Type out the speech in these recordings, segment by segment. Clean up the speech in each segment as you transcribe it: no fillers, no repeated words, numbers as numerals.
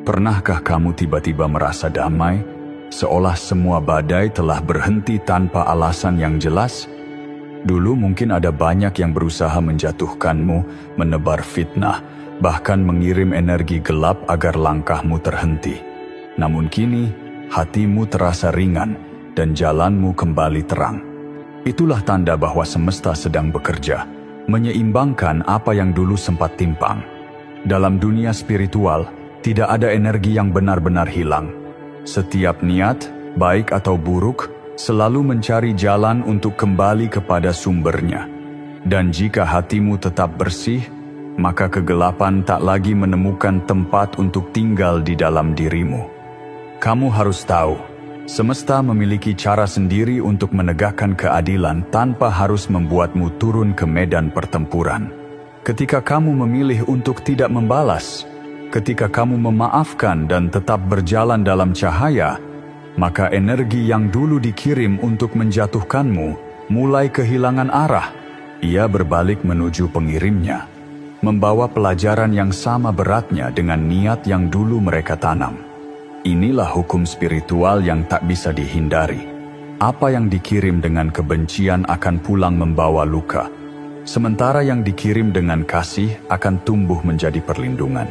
Pernahkah kamu tiba-tiba merasa damai, seolah semua badai telah berhenti tanpa alasan yang jelas? Dulu mungkin ada banyak yang berusaha menjatuhkanmu, menebar fitnah, bahkan mengirim energi gelap agar langkahmu terhenti. Namun kini, hatimu terasa ringan dan jalanmu kembali terang. Itulah tanda bahwa semesta sedang bekerja, menyeimbangkan apa yang dulu sempat timpang. Dalam dunia spiritual, tidak ada energi yang benar-benar hilang. Setiap niat, baik atau buruk, selalu mencari jalan untuk kembali kepada sumbernya. Dan jika hatimu tetap bersih, maka kegelapan tak lagi menemukan tempat untuk tinggal di dalam dirimu. Kamu harus tahu, semesta memiliki cara sendiri untuk menegakkan keadilan tanpa harus membuatmu turun ke medan pertempuran. Ketika kamu memilih untuk tidak membalas, ketika kamu memaafkan dan tetap berjalan dalam cahaya, maka energi yang dulu dikirim untuk menjatuhkanmu mulai kehilangan arah. Ia berbalik menuju pengirimnya, membawa pelajaran yang sama beratnya dengan niat yang dulu mereka tanam. Inilah hukum spiritual yang tak bisa dihindari. Apa yang dikirim dengan kebencian akan pulang membawa luka, sementara yang dikirim dengan kasih akan tumbuh menjadi perlindungan.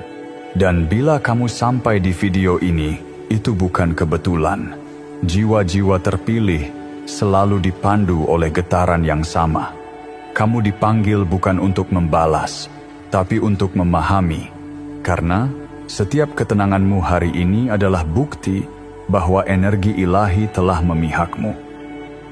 Dan bila kamu sampai di video ini, itu bukan kebetulan. Jiwa-jiwa terpilih selalu dipandu oleh getaran yang sama. Kamu dipanggil bukan untuk membalas, tapi untuk memahami. Karena setiap ketenanganmu hari ini adalah bukti bahwa energi ilahi telah memihakmu.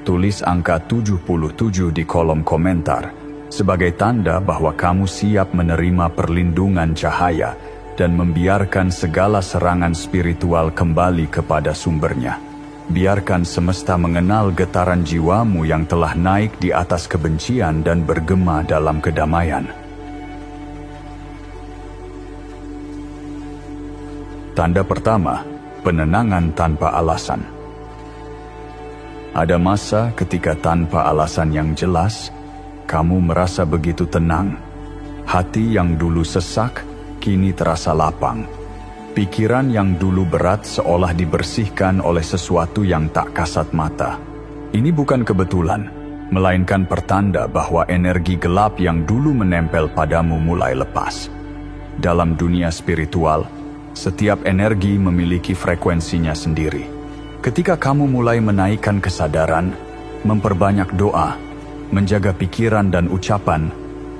Tulis angka 77 di kolom komentar sebagai tanda bahwa kamu siap menerima perlindungan cahaya dan membiarkan segala serangan spiritual kembali kepada sumbernya. Biarkan semesta mengenal getaran jiwamu yang telah naik di atas kebencian dan bergema dalam kedamaian. Tanda pertama, penenangan tanpa alasan. Ada masa ketika tanpa alasan yang jelas, kamu merasa begitu tenang. Hati yang dulu sesak, kini terasa lapang. Pikiran yang dulu berat seolah dibersihkan oleh sesuatu yang tak kasat mata. Ini bukan kebetulan, melainkan pertanda bahwa energi gelap yang dulu menempel padamu mulai lepas. Dalam dunia spiritual, setiap energi memiliki frekuensinya sendiri. Ketika kamu mulai menaikkan kesadaran, memperbanyak doa, menjaga pikiran dan ucapan,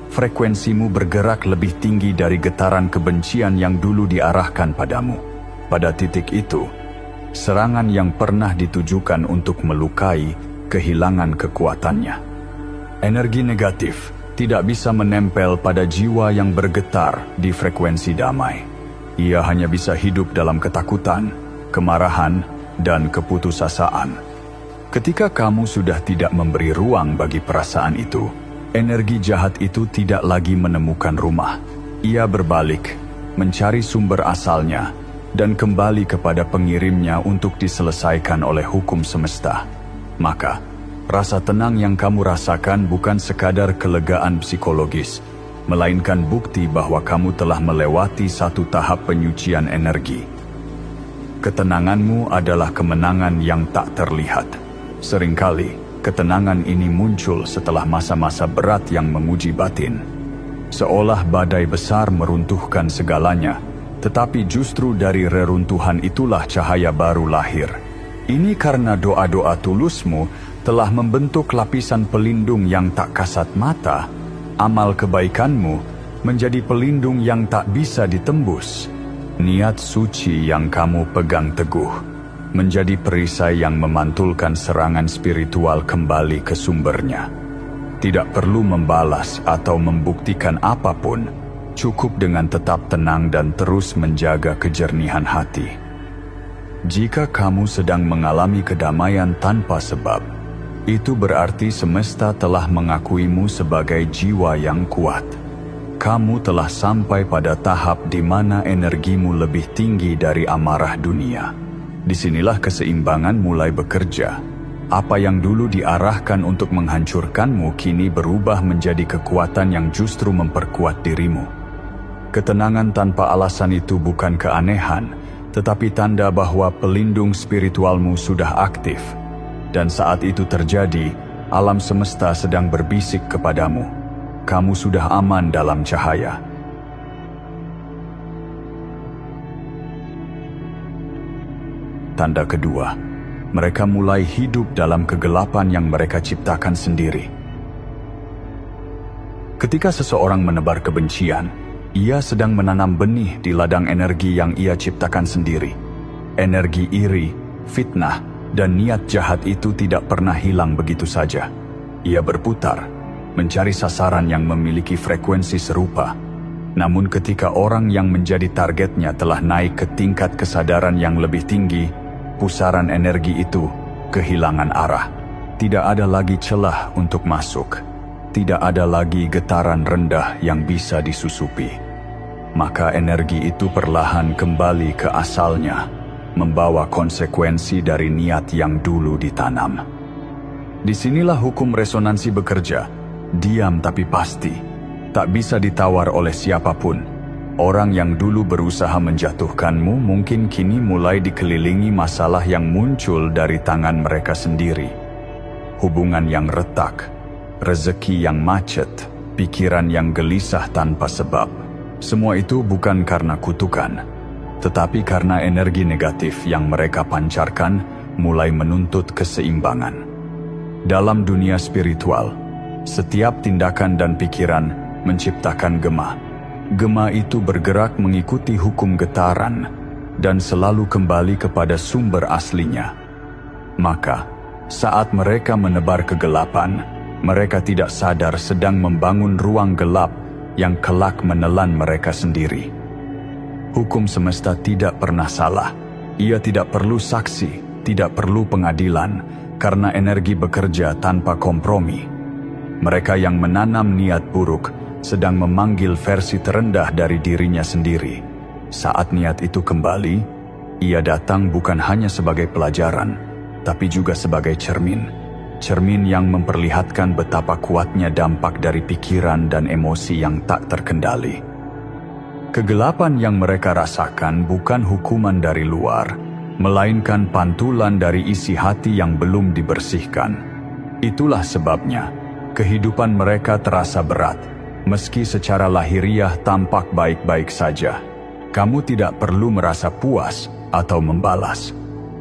frekuensimu bergerak lebih tinggi dari getaran kebencian yang dulu diarahkan padamu. Pada titik itu, serangan yang pernah ditujukan untuk melukai kehilangan kekuatannya. Energi negatif tidak bisa menempel pada jiwa yang bergetar di frekuensi damai. Ia hanya bisa hidup dalam ketakutan, kemarahan, dan keputusasaan. Ketika kamu sudah tidak memberi ruang bagi perasaan itu, energi jahat itu tidak lagi menemukan rumah. Ia berbalik, mencari sumber asalnya, dan kembali kepada pengirimnya untuk diselesaikan oleh hukum semesta. Maka, rasa tenang yang kamu rasakan bukan sekadar kelegaan psikologis, melainkan bukti bahwa kamu telah melewati satu tahap penyucian energi. Ketenanganmu adalah kemenangan yang tak terlihat. Seringkali, ketenangan ini muncul setelah masa-masa berat yang menguji batin. Seolah badai besar meruntuhkan segalanya, tetapi justru dari reruntuhan itulah cahaya baru lahir. Ini karena doa-doa tulusmu telah membentuk lapisan pelindung yang tak kasat mata. Amal kebaikanmu menjadi pelindung yang tak bisa ditembus. Niat suci yang kamu pegang teguh menjadi perisai yang memantulkan serangan spiritual kembali ke sumbernya. Tidak perlu membalas atau membuktikan apapun, cukup dengan tetap tenang dan terus menjaga kejernihan hati. Jika kamu sedang mengalami kedamaian tanpa sebab, itu berarti semesta telah mengakuimu sebagai jiwa yang kuat. Kamu telah sampai pada tahap di mana energimu lebih tinggi dari amarah dunia. Disinilah keseimbangan mulai bekerja. Apa yang dulu diarahkan untuk menghancurkanmu kini berubah menjadi kekuatan yang justru memperkuat dirimu. Ketenangan tanpa alasan itu bukan keanehan, tetapi tanda bahwa pelindung spiritualmu sudah aktif. Dan saat itu terjadi, alam semesta sedang berbisik kepadamu. Kamu sudah aman dalam cahaya. Tanda kedua, mereka mulai hidup dalam kegelapan yang mereka ciptakan sendiri. Ketika seseorang menebar kebencian, ia sedang menanam benih di ladang energi yang ia ciptakan sendiri. Energi iri, fitnah, dan niat jahat itu tidak pernah hilang begitu saja. Ia berputar, mencari sasaran yang memiliki frekuensi serupa. Namun ketika orang yang menjadi targetnya telah naik ke tingkat kesadaran yang lebih tinggi, pusaran energi itu kehilangan arah. Tidak ada lagi celah untuk masuk. Tidak ada lagi getaran rendah yang bisa disusupi. Maka energi itu perlahan kembali ke asalnya, membawa konsekuensi dari niat yang dulu ditanam. Disinilah hukum resonansi bekerja, diam tapi pasti, tak bisa ditawar oleh siapapun. Orang yang dulu berusaha menjatuhkanmu mungkin kini mulai dikelilingi masalah yang muncul dari tangan mereka sendiri. Hubungan yang retak, rezeki yang macet, pikiran yang gelisah tanpa sebab. Semua itu bukan karena kutukan, tetapi karena energi negatif yang mereka pancarkan mulai menuntut keseimbangan. Dalam dunia spiritual, setiap tindakan dan pikiran menciptakan gema. Gema itu bergerak mengikuti hukum getaran dan selalu kembali kepada sumber aslinya. Maka, saat mereka menebar kegelapan, mereka tidak sadar sedang membangun ruang gelap yang kelak menelan mereka sendiri. Hukum semesta tidak pernah salah. Ia tidak perlu saksi, tidak perlu pengadilan, karena energi bekerja tanpa kompromi. Mereka yang menanam niat buruk sedang memanggil versi terendah dari dirinya sendiri. Saat niat itu kembali, ia datang bukan hanya sebagai pelajaran, tapi juga sebagai cermin. Cermin yang memperlihatkan betapa kuatnya dampak dari pikiran dan emosi yang tak terkendali. Kegelapan yang mereka rasakan bukan hukuman dari luar, melainkan pantulan dari isi hati yang belum dibersihkan. Itulah sebabnya, kehidupan mereka terasa berat, meski secara lahiriah tampak baik-baik saja. Kamu tidak perlu merasa puas atau membalas.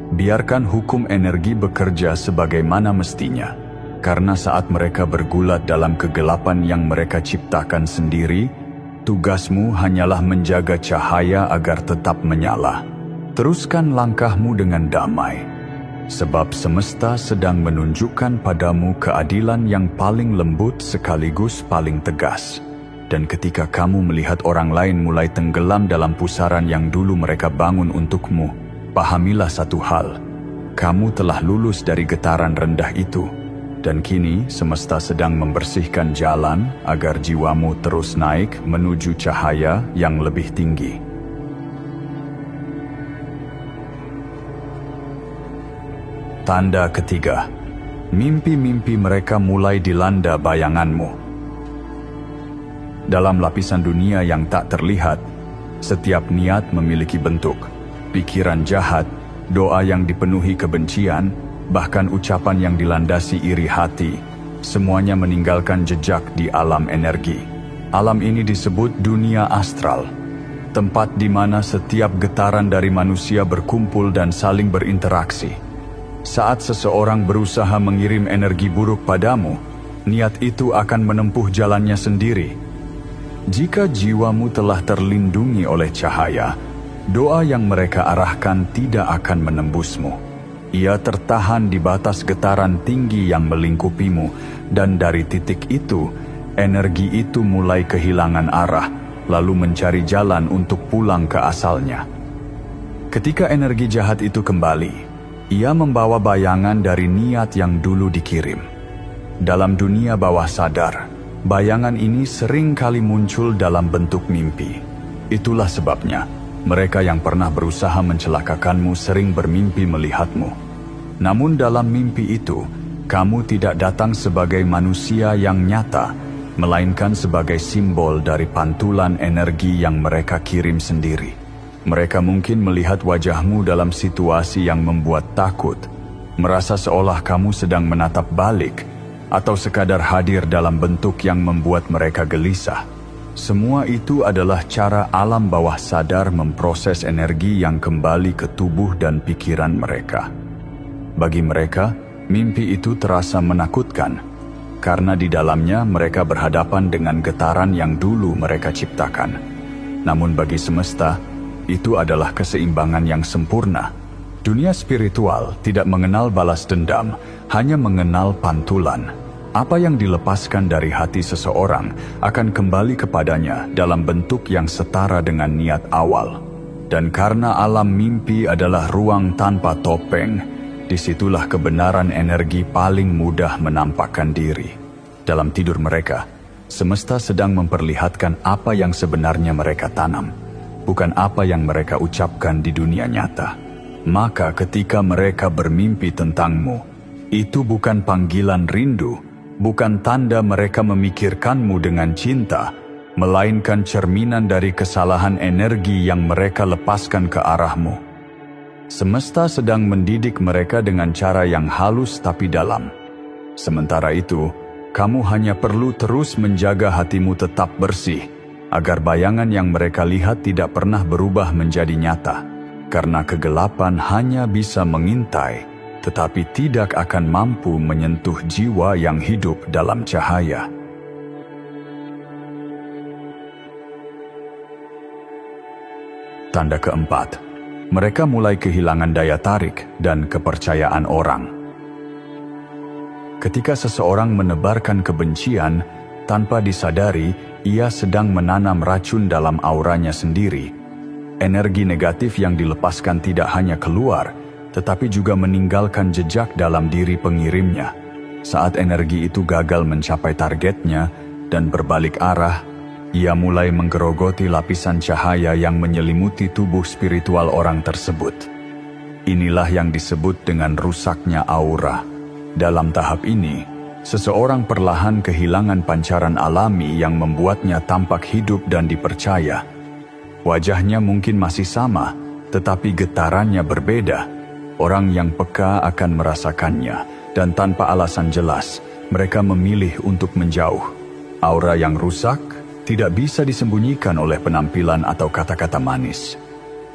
Biarkan hukum energi bekerja sebagaimana mestinya, karena saat mereka bergulat dalam kegelapan yang mereka ciptakan sendiri, tugasmu hanyalah menjaga cahaya agar tetap menyala. Teruskan langkahmu dengan damai, sebab semesta sedang menunjukkan padamu keadilan yang paling lembut sekaligus paling tegas. Dan ketika kamu melihat orang lain mulai tenggelam dalam pusaran yang dulu mereka bangun untukmu, pahamilah satu hal, kamu telah lulus dari getaran rendah itu, dan kini semesta sedang membersihkan jalan agar jiwamu terus naik menuju cahaya yang lebih tinggi. Tanda ketiga, mimpi-mimpi mereka mulai dilanda bayanganmu. Dalam lapisan dunia yang tak terlihat, setiap niat memiliki bentuk. Pikiran jahat, doa yang dipenuhi kebencian, bahkan ucapan yang dilandasi iri hati, semuanya meninggalkan jejak di alam energi. Alam ini disebut dunia astral, tempat di mana setiap getaran dari manusia berkumpul dan saling berinteraksi. Saat seseorang berusaha mengirim energi buruk padamu, niat itu akan menempuh jalannya sendiri. Jika jiwamu telah terlindungi oleh cahaya, doa yang mereka arahkan tidak akan menembusmu. Ia tertahan di batas getaran tinggi yang melingkupimu, dan dari titik itu, energi itu mulai kehilangan arah, lalu mencari jalan untuk pulang ke asalnya. Ketika energi jahat itu kembali, ia membawa bayangan dari niat yang dulu dikirim. Dalam dunia bawah sadar, bayangan ini sering kali muncul dalam bentuk mimpi. Itulah sebabnya, mereka yang pernah berusaha mencelakakanmu sering bermimpi melihatmu. Namun dalam mimpi itu, kamu tidak datang sebagai manusia yang nyata, melainkan sebagai simbol dari pantulan energi yang mereka kirim sendiri. Mereka mungkin melihat wajahmu dalam situasi yang membuat takut, merasa seolah kamu sedang menatap balik, atau sekadar hadir dalam bentuk yang membuat mereka gelisah. Semua itu adalah cara alam bawah sadar memproses energi yang kembali ke tubuh dan pikiran mereka. Bagi mereka, mimpi itu terasa menakutkan, karena di dalamnya mereka berhadapan dengan getaran yang dulu mereka ciptakan. Namun bagi semesta, itu adalah keseimbangan yang sempurna. Dunia spiritual tidak mengenal balas dendam, hanya mengenal pantulan. Apa yang dilepaskan dari hati seseorang akan kembali kepadanya dalam bentuk yang setara dengan niat awal. Dan karena alam mimpi adalah ruang tanpa topeng, disitulah kebenaran energi paling mudah menampakkan diri. Dalam tidur mereka, semesta sedang memperlihatkan apa yang sebenarnya mereka tanam, bukan apa yang mereka ucapkan di dunia nyata. Maka ketika mereka bermimpi tentangmu, itu bukan panggilan rindu, bukan tanda mereka memikirkanmu dengan cinta, melainkan cerminan dari kesalahan energi yang mereka lepaskan ke arahmu. Semesta sedang mendidik mereka dengan cara yang halus tapi dalam. Sementara itu, kamu hanya perlu terus menjaga hatimu tetap bersih, agar bayangan yang mereka lihat tidak pernah berubah menjadi nyata. Karena kegelapan hanya bisa mengintai, tetapi tidak akan mampu menyentuh jiwa yang hidup dalam cahaya. Tanda keempat, mereka mulai kehilangan daya tarik dan kepercayaan orang. Ketika seseorang menebarkan kebencian, tanpa disadari, ia sedang menanam racun dalam auranya sendiri. Energi negatif yang dilepaskan tidak hanya keluar, tetapi juga meninggalkan jejak dalam diri pengirimnya. Saat energi itu gagal mencapai targetnya dan berbalik arah, ia mulai menggerogoti lapisan cahaya yang menyelimuti tubuh spiritual orang tersebut. Inilah yang disebut dengan rusaknya aura. Dalam tahap ini, seseorang perlahan kehilangan pancaran alami yang membuatnya tampak hidup dan dipercaya. Wajahnya mungkin masih sama, tetapi getarannya berbeda. Orang yang peka akan merasakannya, dan tanpa alasan jelas, mereka memilih untuk menjauh. Aura yang rusak tidak bisa disembunyikan oleh penampilan atau kata-kata manis.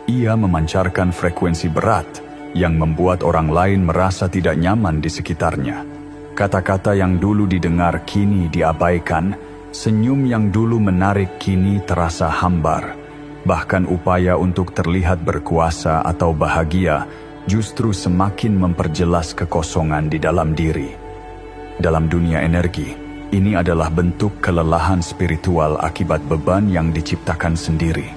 Ia memancarkan frekuensi berat yang membuat orang lain merasa tidak nyaman di sekitarnya. Kata-kata yang dulu didengar kini diabaikan, senyum yang dulu menarik kini terasa hambar. Bahkan upaya untuk terlihat berkuasa atau bahagia justru semakin memperjelas kekosongan di dalam diri. Dalam dunia energi, ini adalah bentuk kelelahan spiritual akibat beban yang diciptakan sendiri.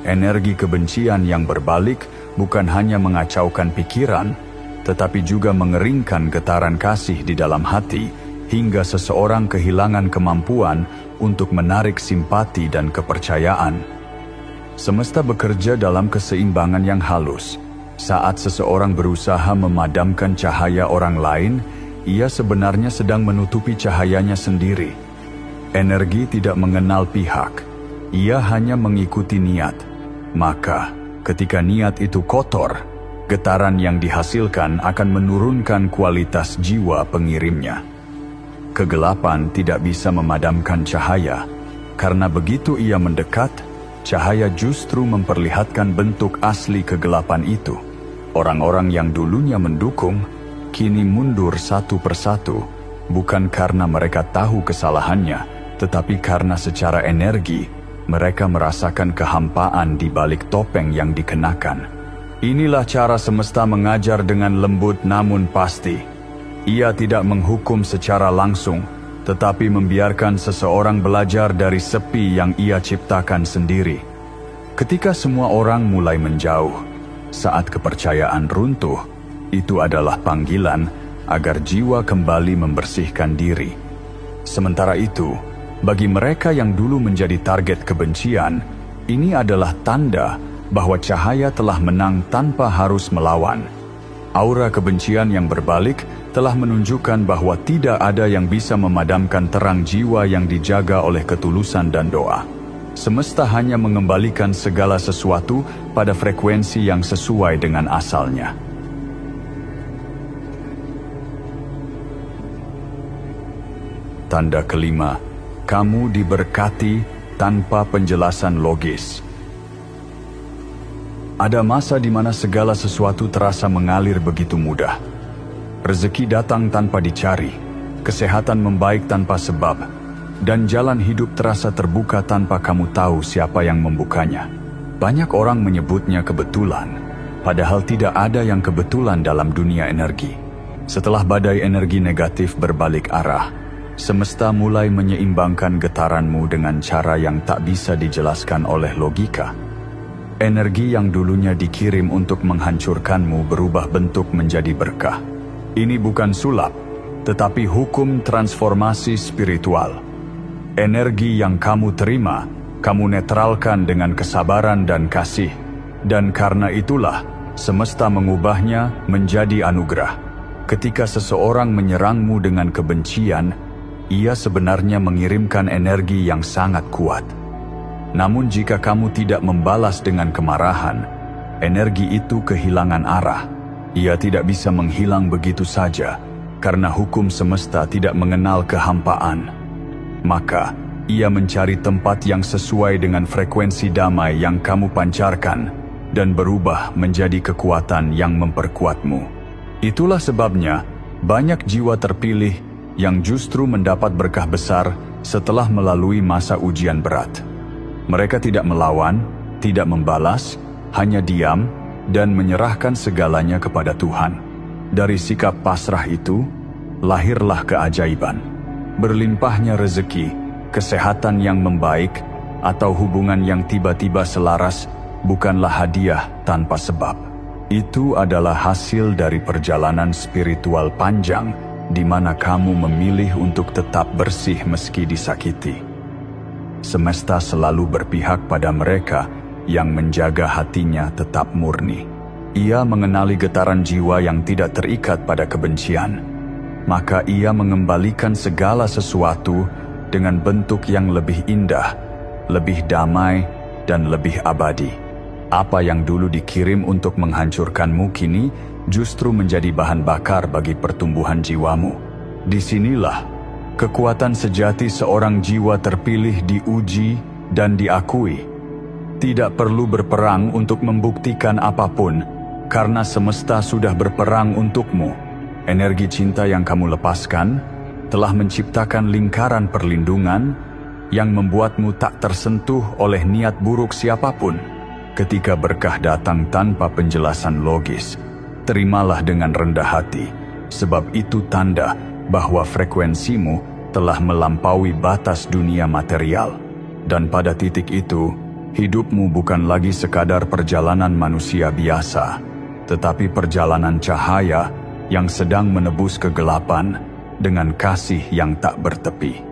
Energi kebencian yang berbalik bukan hanya mengacaukan pikiran, tetapi juga mengeringkan getaran kasih di dalam hati, hingga seseorang kehilangan kemampuan untuk menarik simpati dan kepercayaan. Semesta bekerja dalam keseimbangan yang halus. Saat seseorang berusaha memadamkan cahaya orang lain, ia sebenarnya sedang menutupi cahayanya sendiri. Energi tidak mengenal pihak, ia hanya mengikuti niat. Maka, ketika niat itu kotor, getaran yang dihasilkan akan menurunkan kualitas jiwa pengirimnya. Kegelapan tidak bisa memadamkan cahaya, karena begitu ia mendekat, cahaya justru memperlihatkan bentuk asli kegelapan itu. Orang-orang yang dulunya mendukung, kini mundur satu persatu, bukan karena mereka tahu kesalahannya, tetapi karena secara energi, mereka merasakan kehampaan di balik topeng yang dikenakan. Inilah cara semesta mengajar dengan lembut namun pasti. Ia tidak menghukum secara langsung, tetapi membiarkan seseorang belajar dari sepi yang ia ciptakan sendiri. Ketika semua orang mulai menjauh, saat kepercayaan runtuh, itu adalah panggilan agar jiwa kembali membersihkan diri. Sementara itu, bagi mereka yang dulu menjadi target kebencian, ini adalah tanda bahwa cahaya telah menang tanpa harus melawan. Aura kebencian yang berbalik telah menunjukkan bahwa tidak ada yang bisa memadamkan terang jiwa yang dijaga oleh ketulusan dan doa. Semesta hanya mengembalikan segala sesuatu pada frekuensi yang sesuai dengan asalnya. Tanda kelima, kamu diberkati tanpa penjelasan logis. Ada masa di mana segala sesuatu terasa mengalir begitu mudah. Rezeki datang tanpa dicari, kesehatan membaik tanpa sebab, dan jalan hidup terasa terbuka tanpa kamu tahu siapa yang membukanya. Banyak orang menyebutnya kebetulan, padahal tidak ada yang kebetulan dalam dunia energi. Setelah badai energi negatif berbalik arah, semesta mulai menyeimbangkan getaranmu dengan cara yang tak bisa dijelaskan oleh logika. Energi yang dulunya dikirim untuk menghancurkanmu berubah bentuk menjadi berkah. Ini bukan sulap, tetapi hukum transformasi spiritual. Energi yang kamu terima, kamu netralkan dengan kesabaran dan kasih. Dan karena itulah, semesta mengubahnya menjadi anugerah. Ketika seseorang menyerangmu dengan kebencian, ia sebenarnya mengirimkan energi yang sangat kuat. Namun jika kamu tidak membalas dengan kemarahan, energi itu kehilangan arah. Ia tidak bisa menghilang begitu saja, karena hukum semesta tidak mengenal kehampaan. Maka, ia mencari tempat yang sesuai dengan frekuensi damai yang kamu pancarkan dan berubah menjadi kekuatan yang memperkuatmu. Itulah sebabnya, banyak jiwa terpilih yang justru mendapat berkah besar setelah melalui masa ujian berat. Mereka tidak melawan, tidak membalas, hanya diam dan menyerahkan segalanya kepada Tuhan. Dari sikap pasrah itu, lahirlah keajaiban. Berlimpahnya rezeki, kesehatan yang membaik, atau hubungan yang tiba-tiba selaras bukanlah hadiah tanpa sebab. Itu adalah hasil dari perjalanan spiritual panjang di mana kamu memilih untuk tetap bersih meski disakiti. Semesta selalu berpihak pada mereka yang menjaga hatinya tetap murni. Ia mengenali getaran jiwa yang tidak terikat pada kebencian. Maka ia mengembalikan segala sesuatu dengan bentuk yang lebih indah, lebih damai, dan lebih abadi. Apa yang dulu dikirim untuk menghancurkanmu kini justru menjadi bahan bakar bagi pertumbuhan jiwamu. Disinilah kekuatan sejati seorang jiwa terpilih diuji dan diakui. Tidak perlu berperang untuk membuktikan apapun, karena semesta sudah berperang untukmu. Energi cinta yang kamu lepaskan telah menciptakan lingkaran perlindungan yang membuatmu tak tersentuh oleh niat buruk siapapun. Ketika berkah datang tanpa penjelasan logis, terimalah dengan rendah hati, sebab itu tanda bahwa frekuensimu telah melampaui batas dunia material. Dan pada titik itu, hidupmu bukan lagi sekadar perjalanan manusia biasa, tetapi perjalanan cahaya yang sedang menebus kegelapan dengan kasih yang tak bertepi.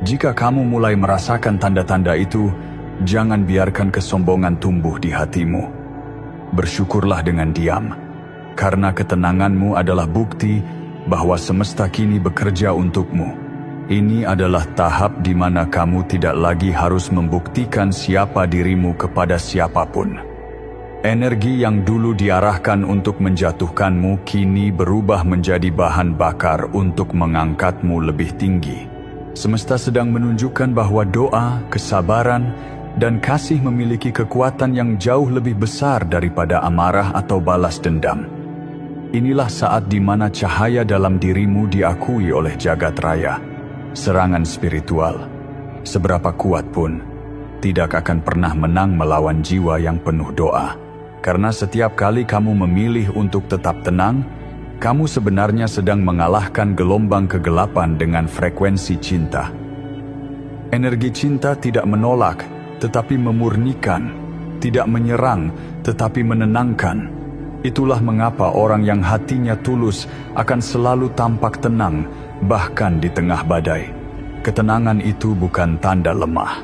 Jika kamu mulai merasakan tanda-tanda itu, jangan biarkan kesombongan tumbuh di hatimu. Bersyukurlah dengan diam, karena ketenanganmu adalah bukti bahwa semesta kini bekerja untukmu. Ini adalah tahap di mana kamu tidak lagi harus membuktikan siapa dirimu kepada siapapun. Energi yang dulu diarahkan untuk menjatuhkanmu kini berubah menjadi bahan bakar untuk mengangkatmu lebih tinggi. Semesta sedang menunjukkan bahwa doa, kesabaran, dan kasih memiliki kekuatan yang jauh lebih besar daripada amarah atau balas dendam. Inilah saat di mana cahaya dalam dirimu diakui oleh jagat raya. Serangan spiritual, seberapa kuat pun, tidak akan pernah menang melawan jiwa yang penuh doa. Karena setiap kali kamu memilih untuk tetap tenang, kamu sebenarnya sedang mengalahkan gelombang kegelapan dengan frekuensi cinta. Energi cinta tidak menolak, tetapi memurnikan, tidak menyerang, tetapi menenangkan. Itulah mengapa orang yang hatinya tulus akan selalu tampak tenang, bahkan di tengah badai. Ketenangan itu bukan tanda lemah,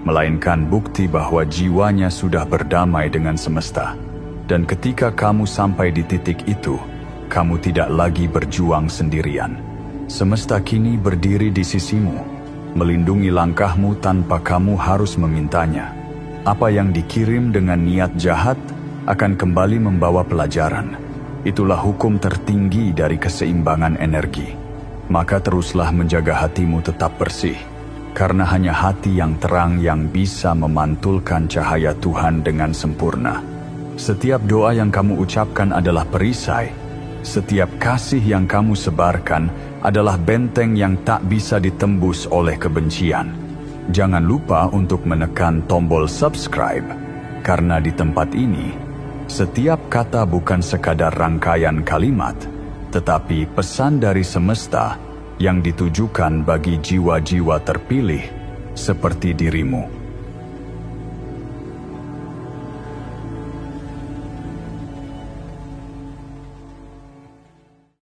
melainkan bukti bahwa jiwanya sudah berdamai dengan semesta. Dan ketika kamu sampai di titik itu, kamu tidak lagi berjuang sendirian. Semesta kini berdiri di sisimu, melindungi langkahmu tanpa kamu harus memintanya. Apa yang dikirim dengan niat jahat akan kembali membawa pelajaran. Itulah hukum tertinggi dari keseimbangan energi. Maka teruslah menjaga hatimu tetap bersih, karena hanya hati yang terang yang bisa memantulkan cahaya Tuhan dengan sempurna. Setiap doa yang kamu ucapkan adalah perisai. Setiap kasih yang kamu sebarkan adalah benteng yang tak bisa ditembus oleh kebencian. Jangan lupa untuk menekan tombol subscribe, karena di tempat ini, setiap kata bukan sekadar rangkaian kalimat, tetapi pesan dari semesta yang ditujukan bagi jiwa-jiwa terpilih seperti dirimu.